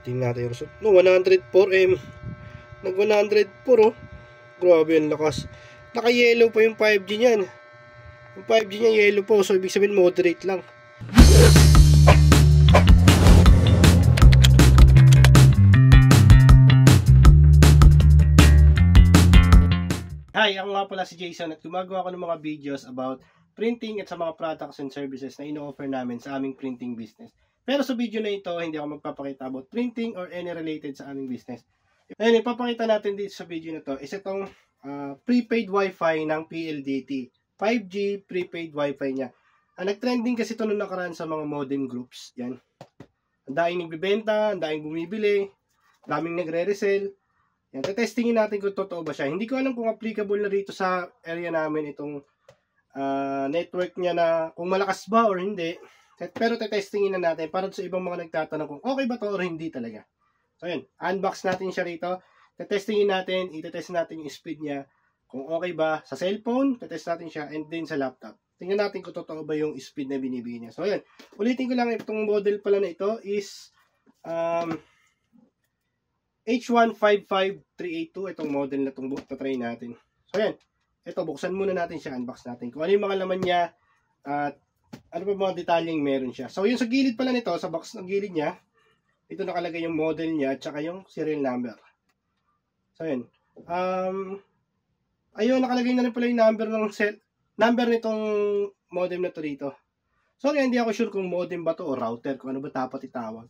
Tingnan natin yung result. No, 104M. Nag 104 oh. Grabe ang lakas. Naka-yellow pa yung 5G niyan. Yung 5G niya yellow po. So, ibig sabihin moderate lang. Hi, ako nga pala si Jason at gumagawa ko ng mga videos about printing at sa mga products and services na ino-offer namin sa aming printing business. Pero sa video na ito, hindi ako magpapakita about printing or any related sa aming business. Ngayon, ipapakita natin dito sa video na to is itong prepaid wifi ng PLDT. 5G prepaid wifi niya. Nag-trending kasi ito noong nakaraan sa mga modem groups. Yan. Ang daming nagbibenta, ang daming bumibili, daming nagre-resell. Yan, testingin natin kung totoo ba siya. Hindi ko alam kung applicable na dito sa area namin itong network niya na kung malakas ba or hindi. Pero testingin na natin para sa ibang mga nagtatanong kung okay ba to or hindi talaga. So yun, unbox natin siya rito. Testingin natin, itetest natin yung speed niya. Kung okay ba sa cellphone, tetest natin siya and then sa laptop. Tingnan natin kung totoo ba yung speed na binibigay niya. So yun, ulitin ko lang itong model pala na ito is H155382, itong model na itong try natin. So yan, ito buksan muna natin siya, unbox natin. Kung ano yung mga laman niya at ano pa mga detalyeng meron siya. So yung sa gilid pala nito, sa box ng gilid niya, ito nakalagay yung model niya at saka yung serial number. So yun. Ayun, nakalagay na rin pala yung number nitong modem na to dito. Sorry, hindi ako sure kung modem ba to o router, kung ano ba dapat itawag.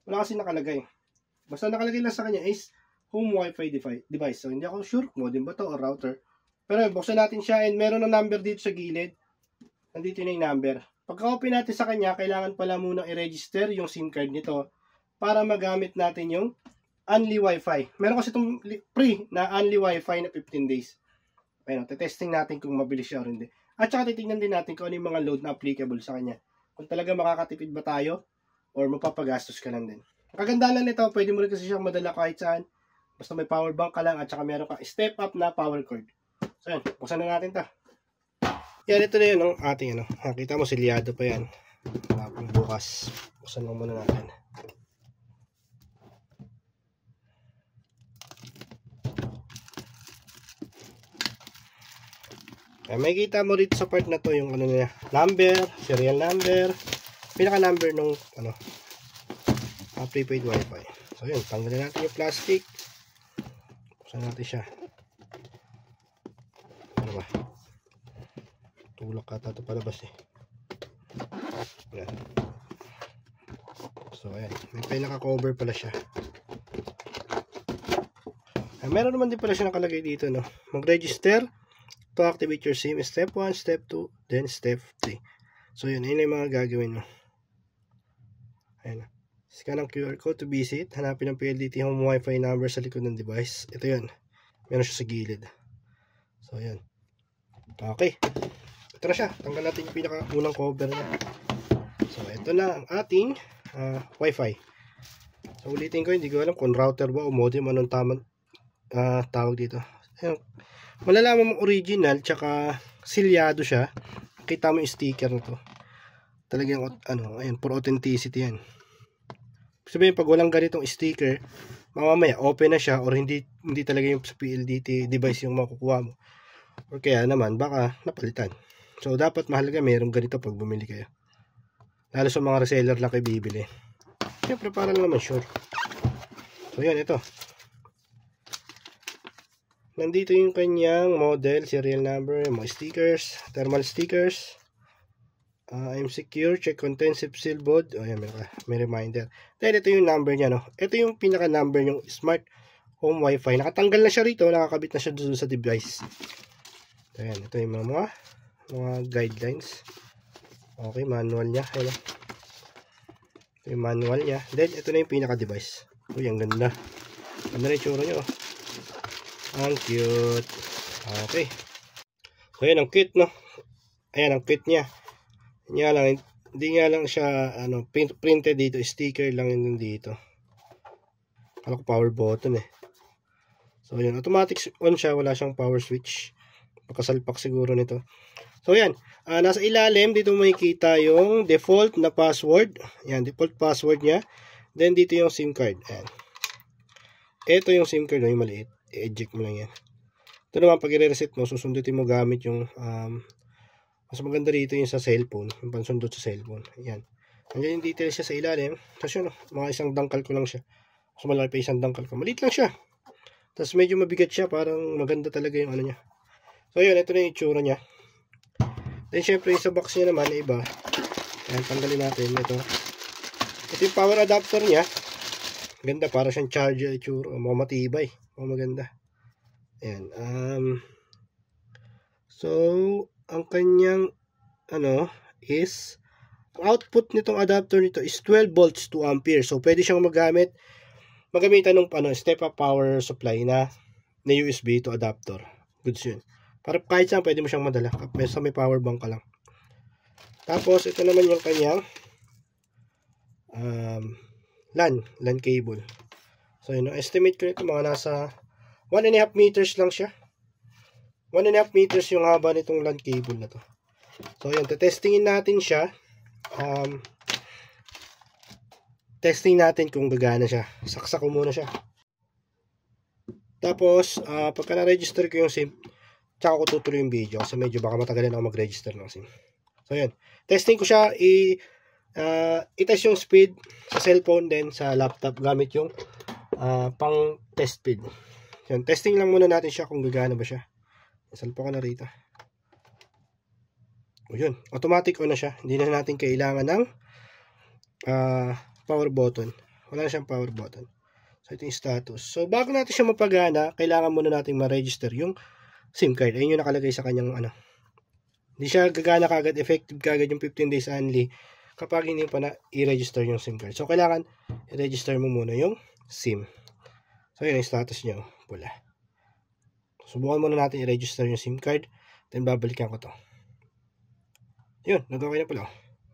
Wala kasi nakalagay. Basta nakalagay lang sa kanya is home wifi device. So hindi ako sure kung modem ba to o router. Pero buksan natin siya and meron ng number dito sa gilid. Nandito na yung number. Pagka-open natin sa kanya, kailangan pala muna i-register yung SIM card nito para magamit natin yung Only Wi-Fi. Meron kasi itong free na Only Wi-Fi na 15 days. Ayun, testing natin kung mabilis siya o hindi. At saka titignan din natin kung ano yung mga load na applicable sa kanya. Kung talaga makakatipid ba tayo or mapapagastos ka lang din. Ang kagandahan nito, pwede mo rin kasi siyang madala kahit saan. Basta may power bank ka lang at saka meron ka step up na power cord. So yan, buksan na natin ito. Yan, ito na yun ang ating nakita mo, silyado pa yan. Wala pang bukas. Buksan lang muna natin. Yan, may kita mo rito sa part na to yung niya, number, serial number, pinaka number nung prepaid wifi. So yun, tanggalin natin yung plastic. Buksan natin siya. Ano ba? Tulak ata ito palabas eh. Yan. So ayan, may pinaka-cover pala siya. Meron naman din pala siya nakalagay dito, no? Mag-register to activate your SIM. Step 1, step 2, then step 3. So yun, yun yung mga gagawin mo. Ayan. Scan ang QR code to visit. Hanapin ang PLDT home wifi number sa likod ng device. Ito yun. Meron siya sa gilid. So yun. Okay. Ito na siya. Tanggal natin yung pinaka-unang cover niya. So ito na ang ating wifi. So ulitin ko, hindi ko alam kung router ba o modem, anong tamang tawag dito. Ayan. Malalaman mo original tsaka silyado siya. Kita mo yung sticker na to. Talagang ayan, for authenticity yan. Sabihin pag walang ganitong sticker, mamaya open na siya or hindi talaga yung sa PLDT device yung makukuha mo. Or kaya naman baka napalitan. So dapat mahalaga mayroong ganito pag bumili kayo. Lalo sa mga reseller lang kayo bibili. Siyempre para naman sure. So yan, ito. Nandito yung kanyang model, serial number, mga stickers, thermal stickers. I'm secure, check contents, seal board. Ayan, may reminder. Then ito yung number niya, no? Ito yung pinaka number yung smart home wifi. Nakatanggal na siya rito, nakakabit na siya doon sa device. Ayan, ito yung mga guidelines. Okay, manual niya. Ayan. Ito yung manual niya. Then ito na yung pinaka device. Uy, ang ganda. Ganda na yung tsura niya, oh. Ang cute. Okay. So yan ang cute, no? Ayan ang cute niya. Hindi nga lang siya printed dito, sticker lang yun dito. Kala ko power button eh. So yan, automatic on siya, wala siyang power switch. Pagkasalpak siguro nito. So yan, nasa ilalim dito makikita yung default na password. Yan, default password niya. Then, dito yung SIM card. Ayan. Ito yung SIM card, yung maliit. I-eject mo lang yan. Ito naman, pag i-reset mo, susundutin mo gamit yung, mas maganda rito yung sa cellphone. Yung pansundot sa cellphone. Ayan. Nandiyan yung details siya sa ilalim. Tapos yun, mga isang dangkal ko lang siya. Mas malaki pa isang dangkal ko. Maliit lang siya. Tapos medyo mabigat siya. Parang maganda talaga yung ano niya. So, yun. Ito na yung itsura niya. Then, syempre, sa box niya naman, iba. Ayan, tanggalin natin. Ito yung power adapter niya. Ganda, para siyang charger itsura. Mga matibay. Mga maganda. Ayan. So, ang kanyang, is, output nitong adapter nito is 12 volts to ampere. So, pwede siyang magamitan ng step up power supply na USB to adapter. Goods yun. Para kahit saan pwede mo siyang madala. Basta may power bank ka lang. Tapos, ito naman yung kanyang LAN cable. So, yun. Estimate ko nito mga nasa 1.5 meters lang siya. 1.5 meters yung haba nitong LAN cable na to. So, yun. Testingin natin siya. Testing natin kung gagana siya. Saksak ko muna siya. Tapos, pagka na-register ko yung SIM, tsaka ko tutuloy yung video kasi medyo baka matagalan ako mag-register ng SIM. So, yun. Testing ko siya. I-test yung speed sa cellphone din sa laptop gamit yung pang test speed. Yun. Testing lang muna natin siya kung gagana ba siya. Salpo ko na rito. O yun, automatic on na siya. Hindi na natin kailangan ng power button. Wala na siyang power button. So, ito yung status. So, bago natin siya mapagana, kailangan muna natin ma-register yung SIM card. Ayun yung nakalagay sa kanyang Hindi siya gagana kagad, effective kagad yung 15 days only kapag hindi pa na i-register yung SIM card. So, kailangan i-register mo muna yung SIM. So, yun yung status niya. Pula. Subukan muna natin i-register yung SIM card. Then, babalikan ko to. Yun, nag-okay na pala.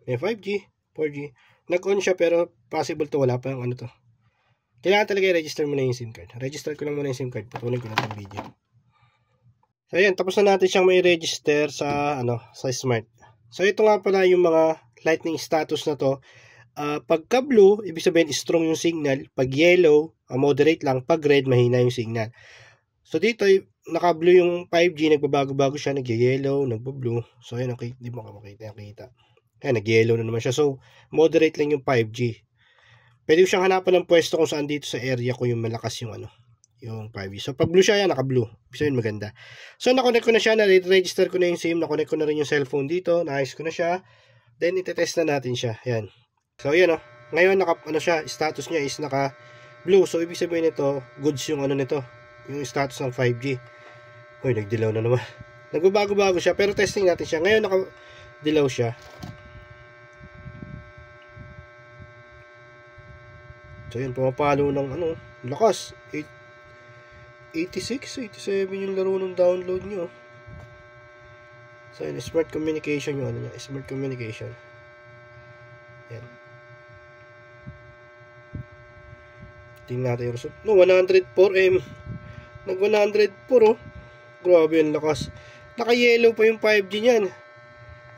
May 5G, 4G. Nag-on siya pero possible to wala pa yung to. Kailangan talaga i-register mo na yung SIM card. Register ko lang muna yung SIM card. Patuloy ko na itong video. So, ayan. Tapos na natin siyang may register sa, sa smart. So, ito nga pala yung mga lightning status na to. Pagka blue, ibig sabihin strong yung signal. Pag yellow, moderate lang. Pag red, mahina yung signal. So, dito, naka-blue yung 5G, nagbabago-bago siya, nag-yellow, nagba-blue. So, ayan, okay, hindi mo makita. Ayan, nag-yellow na naman siya. So, moderate lang yung 5G. Pwede ko siyang hanapan ng pwesto kung saan dito sa area ko yung malakas yung yung 5G. So, pag blue siya, yan, naka-blue. Ibig sabihin, maganda. So, nakonect ko na siya, na-register ko na yung SIM, nakonect ko na rin yung cellphone dito, na-ayos ko na siya. Then, itetest na natin siya. Ayan. So, ayan, ngayon, siya, status niya is naka-blue. So, ibig sabihin nito, goods yung nito. Yung status ng 5G. Uy, nagdilaw na naman. Nagbabago-bago siya, pero testing natin siya. Ngayon, naka-dilaw siya. So, yun, pumapalo ng lakas. 86, 87 yung laro ng download nyo. So, yun, smart communication yung niya. Smart communication. Yan. Tingnan natin yung result. No, 104M. Nag-104, Grabe yung lakas. Naka-yellow pa yung 5G niyan.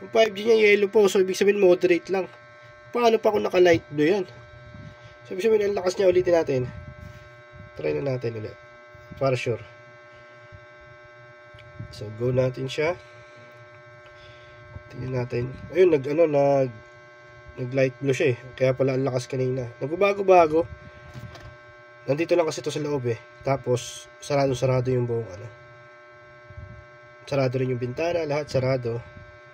Yung 5G niya yellow po. So, ibig sabihin moderate lang. Paano pa kung naka-light blue yan? So, ibig sabihin ang lakas niya. Ulitin natin. Try na natin ulit. Para sure. So, go natin siya. Tingnan natin. Ayun, nag-light blue siya eh. Kaya pala ang lakas kanina. Nagbabago-bago. Nandito lang kasi ito sa loob eh. Tapos, sarado-sarado yung buong Sarado rin yung bintana, lahat sarado.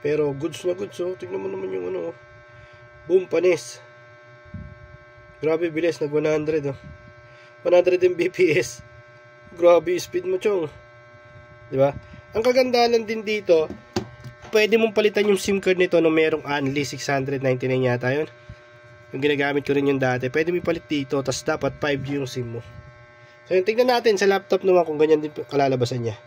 Pero goods na goods, tingnan mo naman yung boom, panis. Grabe bilis, nag 100 100 Mbps. Grabe yung speed mo, chong. Diba? Ang kagandahan din dito, pwede mong palitan yung SIM card nito no merong only 699 yata yun. Yung ginagamit ko rin yung dati. Pwede mo ipalit dito, tas dapat 5G yung SIM mo. So, yung tignan natin sa laptop naman kung ganyan din kalalabasan niya.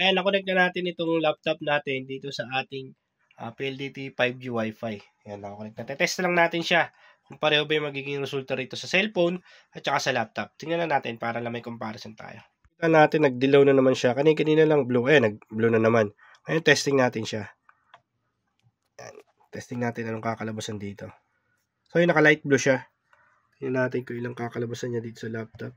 Ayan, nakonect na natin itong laptop natin dito sa ating PLDT 5G Wi-Fi. Ayan, nakonect na. Test lang natin siya kung pareho ba yung magiging resulta rito sa cellphone at saka sa laptop. Tingnan na natin para lang may comparison tayo. Tingnan natin, nag-dilaw na naman siya. Kanina lang blue. Ayan, nag-blue na naman. Ngayon, testing natin siya. Ayan, testing natin anong kakalabasan dito. So, yung naka-light blue siya. Tingnan natin kung ilang kakalabasan niya dito sa laptop.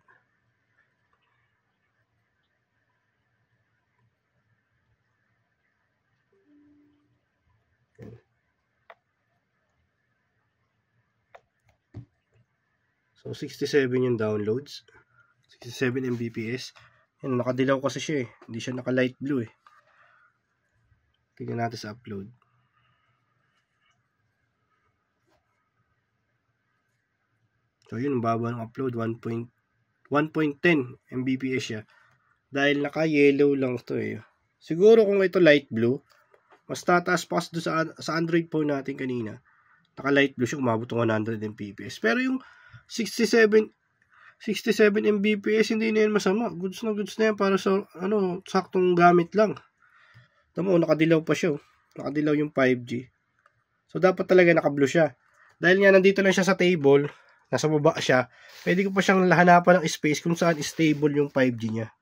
So, 67 yung downloads. 67 Mbps. Yan, nakadilaw kasi siya eh. Hindi siya naka light blue eh. Tingnan natin sa upload. So, yun, baba ng upload. 1.10 Mbps siya. Dahil naka-yellow lang to eh. Siguro kung ito light blue, mas tataas pa doon sa Android phone natin kanina. Naka-light blue siya, umabot ng 100 Mbps. Pero yung 67 Mbps, hindi na yan masama. Goods na yan para sa, saktong gamit lang. Tama mo, nakadilaw pa siya. Nakadilaw yung 5G. So, dapat talaga naka-blue siya. Dahil nga, nandito lang siya sa table, nasa baba siya, pwede ko pa siyang hanapan ng space kung saan stable yung 5G niya.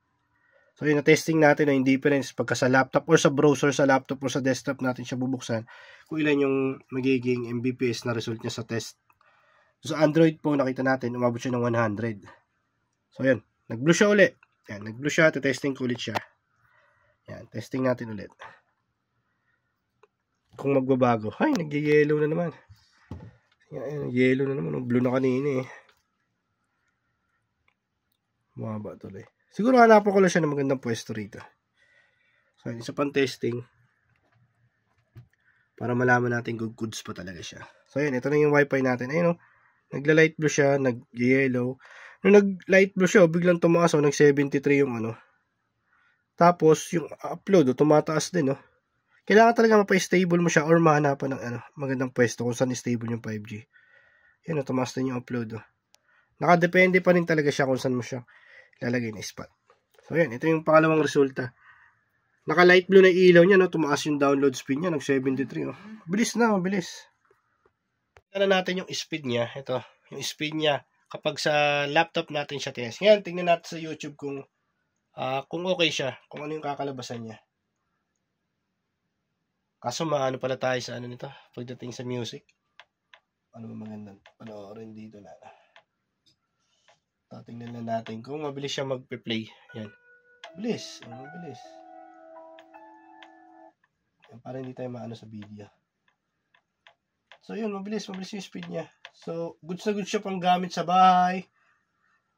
So, yun, na-testing natin na yung difference pagka sa laptop or sa browser, sa laptop or sa desktop natin siya bubuksan, kung ilan yung magiging Mbps na result niya sa test. So, sa Android po, nakita natin, umabot siya ng 100. So, yun, nag-blue siya ulit. Yan, nag-blue siya, testing ko ulit siya. Yan, testing natin ulit. Kung magbabago, ay, nag-yellow na naman. Yan, yellow na naman. Blue na kanina eh. Bumaba tuloy. Siguro hanapan ko lang siya ng magandang pwesto rito. So, isa pang testing. Para malaman natin kung goods pa talaga siya. So, yun, ito na yung wifi natin. Ayun o, nagla-light blue siya, nag-yellow. Nung nag-light blue siya, biglang tumaas o, nag-73 yung Tapos, yung upload, tumataas din, Kailangan talaga mapa-stable mo siya or mahanapan ng magandang pwesto kung saan stable yung 5G. Yan, tumaas din yung upload, Nakadepende pa rin talaga siya kung saan mo siya lalagay na spot. So, yan, ito yung pangalawang resulta. Naka-light blue na ilaw niya, tumaas yung download speed niya, nag-73, Bilis na, mabilis. Tingnan natin yung speed niya. Ito, yung speed niya kapag sa laptop natin siya test. Yan, tingnan natin sa YouTube kung okay siya, kung ano yung kakalabasan niya. Kaso maano pala tayo sa nito, pagdating sa music. Ano ba magandang panoorin dito na. Tingnan na natin kung mabilis siya magpe-play. Yan. Bilis, mabilis. Yan, para hindi tayo maano sa video. So, yun, mabilis yung speed niya. So, goods na goods siya pang gamit sa bahay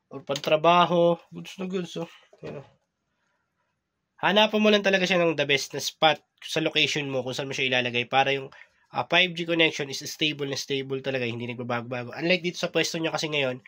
or pang-trabaho. Goods na goods, Yan, Hanapan mo lang talaga siya ng the best na spot sa location mo kung saan mo siya ilalagay para yung 5G connection is stable na stable talaga, hindi nagbabago-bago. Unlike dito sa pwesto niya kasi ngayon,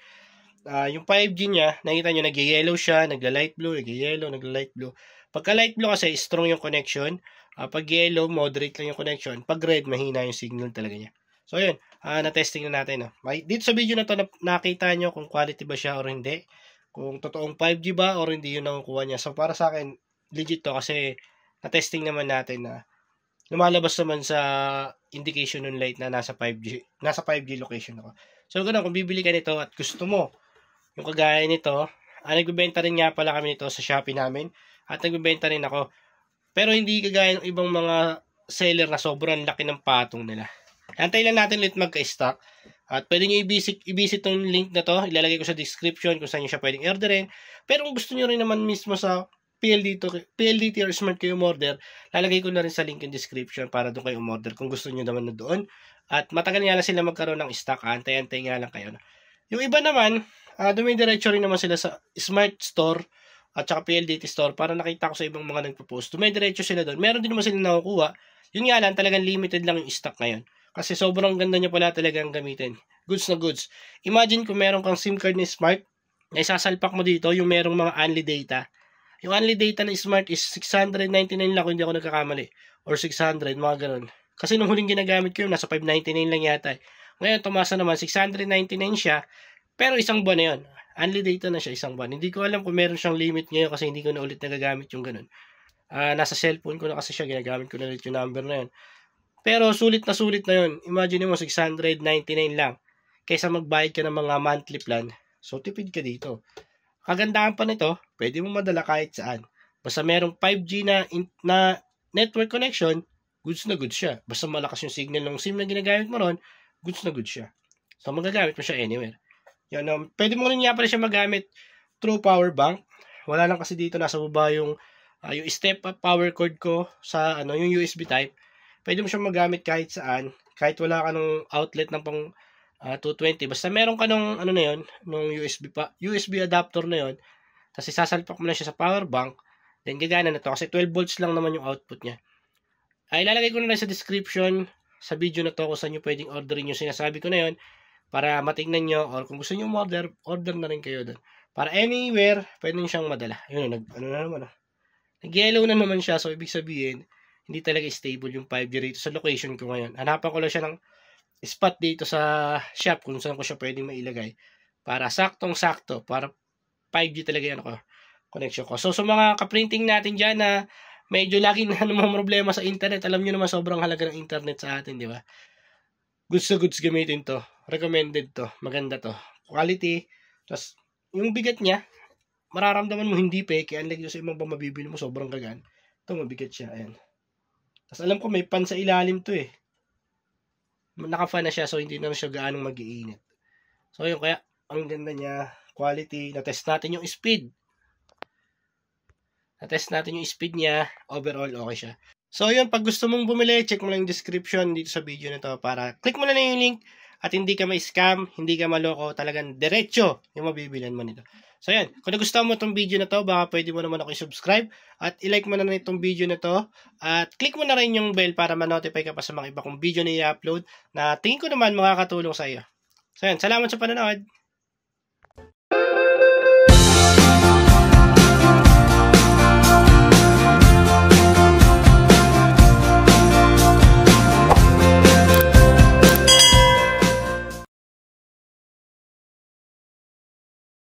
yung 5G niya, nakita nyo, nag-yellow siya, nagla-light blue, nag-yellow, nagla-light blue. Pagka light blue kasi, strong yung connection. Pag yellow, moderate lang yung connection. Pag red, mahina yung signal talaga niya. So, yun, na-testing na natin. Dito sa video na to, nakita nyo kung quality ba siya or hindi. Kung totoong 5G ba or hindi yun nakukuha niya. So, para sa akin, legit to kasi na-testing naman natin na lumalabas naman sa indication ng light na nasa 5G location ako. So, ganun, kung bibili ka nito at gusto mo yung kagaya nito, nagbebenta rin nga pala kami nito sa Shopee namin at nagbebenta rin ako. Pero hindi kagaya ng ibang mga seller na sobrang laki ng patong nila. Antay lang natin ulit magka-stock at pwede nyo i-visit yung link na to, ilalagay ko sa description kung saan nyo siya pwedeng orderin. Pero kung gusto nyo rin naman mismo sa PLDT or Smart kayo umorder, lalagay ko na rin sa link in description para doon kayo umorder kung gusto nyo naman na doon. At matagal nga lang sila magkaroon ng stock, antay-antay nga lang kayo. Yung iba naman, dumidiretso rin naman sila sa Smart Store at saka PLDT Store para nakita ko sa ibang mga nagpo-post. Dumidiretso sila doon. Meron din naman sila nakukuha. Yun nga lang, talagang limited lang yung stock ngayon. Kasi sobrang ganda niya pala talagang gamitin. Goods na goods. Imagine kung meron kang SIM card ni Smart, na isasalpak mo dito yung merong mga only data. Yung only data na Smart is 699 lang kung hindi ako nagkakamali. Or 600, mga ganun. Kasi nung huling ginagamit ko yun, nasa 599 lang yata. Ngayon, tumasa naman, 699 siya. Pero isang buwan na yun. Only data na siya, isang buwan. Hindi ko alam kung meron siyang limit ngayon kasi hindi ko na ulit nagagamit yung ganun. Nasa cellphone ko na kasi siya, ginagamit ko na ulit yung number na yun. Pero sulit na yun. Imagine mo, 699 lang. Kaysa magbayad ka ng mga monthly plan. So, tipid ka dito. Kagandahan pa nito, pwede mo madala kahit saan. Basta merong 5G na network connection, goods na goods siya. Basta malakas yung signal ng SIM na ginagamit mo ron, goods na goods siya. So, magagamit mo siya anywhere. Yan, pwede mo rin nga pala siya magamit through power bank. Wala lang kasi dito, nasa baba yung step up power cord ko sa yung USB type. Pwede mo siyang magamit kahit saan, kahit wala ka ng outlet ng pang 220. Basta meron ka nung na yon, nung USB adapter na yon. Tapos isasalpak mo na siya sa power bank, then gagana na to kasi 12 volts lang naman yung output niya. Ay ilalagay ko na rin sa description sa video na to kung saan nyo pwedeng orderin yung sinasabi ko na yon para matingnan nyo, or kung gusto nyo order na rin kayo doon. Para anywhere, pwede nyo siyang madala. Yun, nag-yellow na naman siya, so ibig sabihin, hindi talaga stable yung 5G rito sa location ko ngayon. Hanapan ko lang siya ng spot dito sa shop kung saan ko siya pwedeng mailagay para saktong-sakto, para 5G talaga yan connection ko. So, sa mga kaprinting natin dyan na medyo lagi na namang problema sa internet, alam nyo naman sobrang halaga ng internet sa atin, di ba? Goods na goods gamitin to. Recommended to. Maganda to. Quality. Tapos, yung bigat niya, mararamdaman mo hindi peke. Unlike sa ibang mabibili mo, sobrang gagaan. Ito, mabigat siya. Ayan. Tapos, alam ko may pan sa ilalim to eh. Naka-fan na siya, so hindi na siya gaanong mag-iinit. So, yun, kaya, ang ganda niya. Quality. Na-test natin yung speed. Niya. Overall, okay siya. So, yun, pag gusto mong bumili, check mo lang yung description dito sa video na to para click mo na yung link at hindi ka ma-scam, hindi ka maloko, talagang diretso yung mabibilihan mo nito. So, yan. Kung nagustuhan mo itong video na to, baka pwede mo naman ako i-subscribe at i-like mo na itong video na to at click mo na rin yung bell para ma-notify ka pa sa mga iba kong video na i-upload na tingin ko naman makakatulong sa iyo. So, yan. Salamat sa panonood.